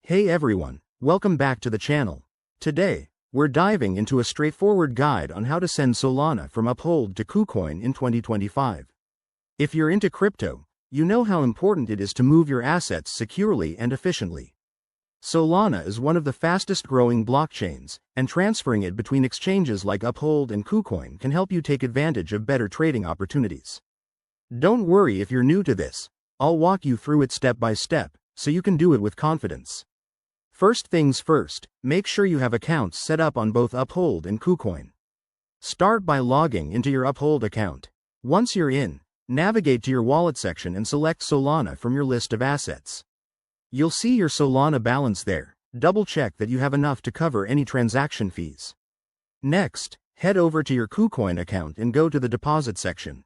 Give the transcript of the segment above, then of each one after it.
Hey everyone, welcome back to the channel. Today, we're diving into a straightforward guide on how to send Solana from Uphold to KuCoin in 2025. If you're into crypto, you know how important it is to move your assets securely and efficiently. Solana is one of the fastest growing blockchains, and transferring it between exchanges like Uphold and KuCoin can help you take advantage of better trading opportunities. Don't worry if you're new to this, I'll walk you through it step by step, so you can do it with confidence. First things first, make sure you have accounts set up on both Uphold and KuCoin. Start by logging into your Uphold account. Once you're in, navigate to your wallet section and select Solana from your list of assets. You'll see your Solana balance there. Double check that you have enough to cover any transaction fees. Next, head over to your KuCoin account and go to the deposit section.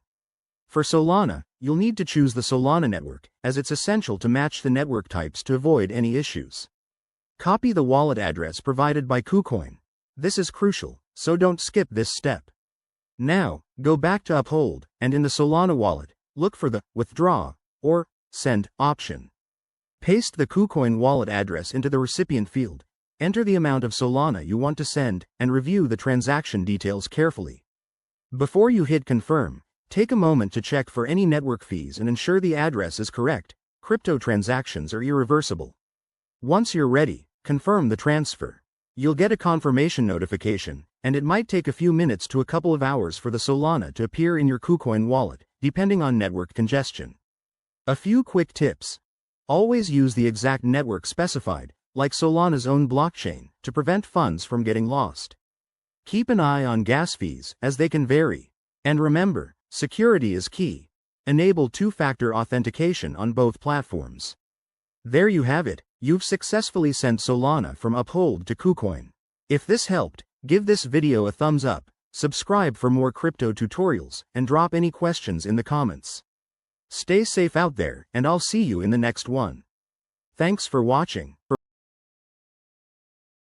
For Solana, you'll need to choose the Solana network, as it's essential to match the network types to avoid any issues. Copy the wallet address provided by KuCoin. This is crucial, so don't skip this step. Now, go back to Uphold, and in the Solana wallet, look for the Withdraw or Send option. Paste the KuCoin wallet address into the recipient field, enter the amount of Solana you want to send, and review the transaction details carefully. Before you hit Confirm, take a moment to check for any network fees and ensure the address is correct. Crypto transactions are irreversible. Once you're ready, confirm the transfer. You'll get a confirmation notification, and it might take a few minutes to a couple of hours for the Solana to appear in your KuCoin wallet, depending on network congestion. A few quick tips. Always use the exact network specified, like Solana's own blockchain, to prevent funds from getting lost. Keep an eye on gas fees, as they can vary. And remember, security is key. Enable two-factor authentication on both platforms. There you have it. You've successfully sent Solana from Uphold to KuCoin. If this helped, give this video a thumbs up, subscribe for more crypto tutorials, and drop any questions in the comments. Stay safe out there, and I'll see you in the next one. Thanks for watching.